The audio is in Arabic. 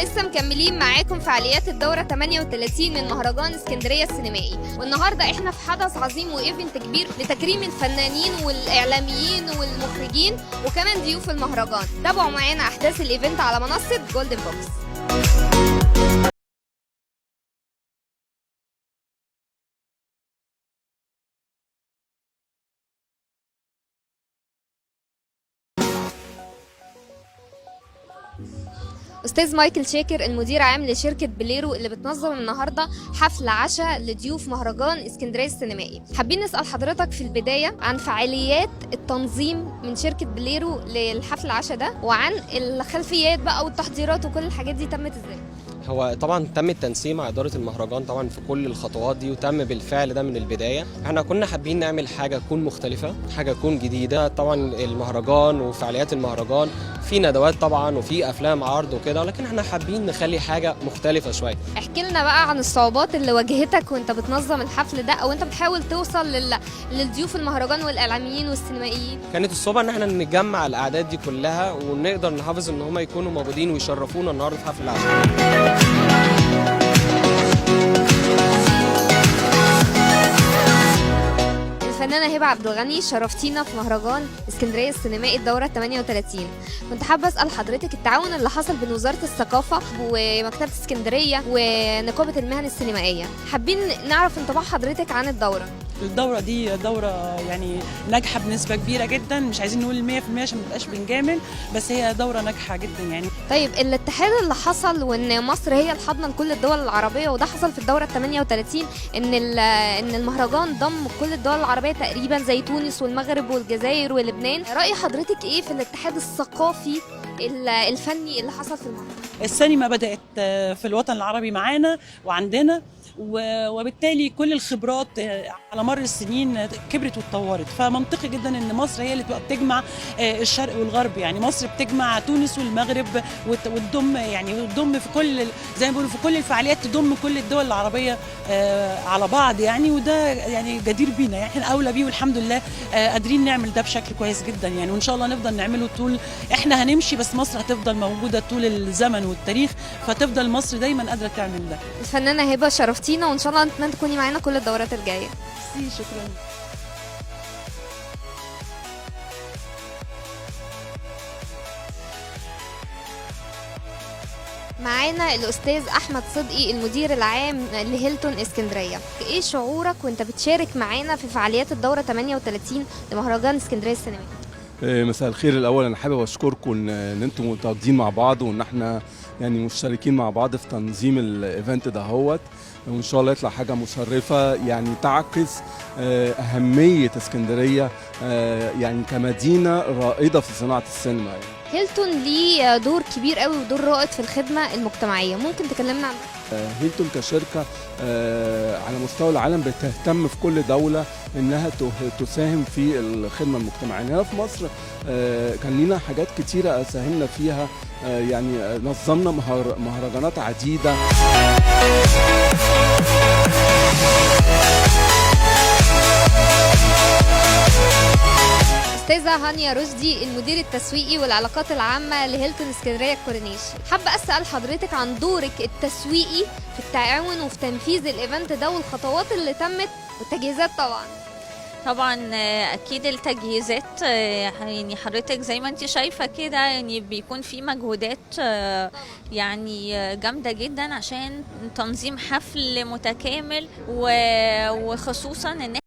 ولسه مكملين معاكم فعاليات الدورة 38 من مهرجان اسكندرية السينمائي، والنهارده احنا في حدث عظيم وايفنت كبير لتكريم الفنانين والاعلاميين والمخرجين وكمان ضيوف المهرجان. تابعوا معانا احداث الايفنت على منصة جولدن بوكس. استاذ مايكل شاكر المدير عام لشركه بليرو اللي بتنظم النهارده حفل عشاء لضيوف مهرجان اسكندريه السينمائي. حابين نسال حضرتك في البدايه عن فعاليات التنظيم من شركه بليرو للحفل العشاء ده، وعن الخلفيات بقى والتحضيرات وكل الحاجات دي تمت ازاي؟ هو طبعا تم التنسيق مع إدارة المهرجان طبعا في كل الخطوات دي، وتم بالفعل ده من البداية. احنا كنا حابين نعمل حاجة تكون مختلفة، حاجة تكون جديدة. طبعا المهرجان وفعاليات المهرجان في ندوات طبعا وفي أفلام عرض وكده، ولكن احنا حابين نخلي حاجة مختلفة شوية. احكي لنا بقى عن الصعوبات اللي واجهتك وانت بتنظم الحفل ده، او انت بتحاول توصل للضيوف المهرجان والاعلاميين والسينمائيين. كانت الصعوبة ان احنا نجمع الأعداد دي كلها ونقدر نحافظ ان هم يكونوا موجودين ويشرفونا النهارده في حفل العشاء. الفنانة هبة عبد الغني شرفتينا في مهرجان اسكندرية السينمائي الدورة 38. كنت حابة أسأل حضرتك التعاون اللي حصل بين وزارة الثقافة ومكتبة اسكندرية ونقابة المهن السينمائية، حابين نعرف انطباع حضرتك عن الدورة. الدورة دي دورة يعني ناجحة بنسبة كبيرة جدا، مش عايزين نقول 100% عشان ما نبقاش بنجامل، بس هي دورة ناجحة جدا يعني. طيب الاتحاد اللي حصل وان مصر هي الحاضنة لكل الدول العربية، وده حصل في الدورة 38، ان المهرجان ضم كل الدول العربية تقريبا زي تونس والمغرب والجزائر ولبنان، رأي حضرتك ايه في الاتحاد الثقافي الفني اللي حصل في المهرجان؟ السينما بدأت في الوطن العربي معانا وعندنا، وبالتالي كل الخبرات على مر السنين كبرت واتطورت، فمنطقي جدا ان مصر هي اللي تبقى بتجمع الشرق والغرب. يعني مصر بتجمع تونس والمغرب وتضم يعني وتضم في كل زي ما بيقولوا في كل الفعاليات تضم كل الدول العربيه على بعض يعني، وده يعني جدير بينا، يعني احنا اولى بيه والحمد لله قادرين نعمل ده بشكل كويس جدا يعني، وان شاء الله نفضل نعمله طول. احنا هنمشي بس مصر هتفضل موجوده طول الزمن والتاريخ، فتفضل مصر دايما قادره تعمل ده. الفنانة هبة شرفتينا، وان شاء الله نتمنى تكوني معانا كل الدورات الجايه. شكرا. معانا الاستاذ احمد صدقي المدير العام لهيلتون اسكندريه. ايه شعورك وانت بتشارك معانا في فعاليات الدوره 38 لمهرجان اسكندريه السينمائي؟ مساء الخير. الاول انا حابب اشكركم ان انتم متواجدين مع بعض، وان احنا يعني مشتركين مع بعض في تنظيم الايفنت دهوت، وان شاء الله يطلع حاجه مشرفه يعني تعكس اهميه اسكندريه يعني كمدينه رائده في صناعه السينما يعني. هيلتون ليه دور كبير قوي ودور رائد في الخدمه المجتمعيه، ممكن تكلمنا عنه؟ هيلتون كشركه على مستوى العالم بتهتم في كل دوله انها تساهم في الخدمه المجتمعيه. هنا في مصر كان لنا حاجات كتيره ساهمنا فيها، يعني نظمنا مهرجانات عديده. أستاذة هانيا رشدي المدير التسويقي والعلاقات العامة لهيلتون اسكندرية الكورنيش، حابة أسأل حضرتك عن دورك التسويقي في التعاون وفي تنفيذ الإيفنت ده والخطوات اللي تمت والتجهيزات. طبعا اكيد التجهيزات يعني حضرتك زي ما انت شايفه كده، يعني بيكون في مجهودات يعني جامده جدا عشان تنظيم حفل متكامل، وخصوصا ان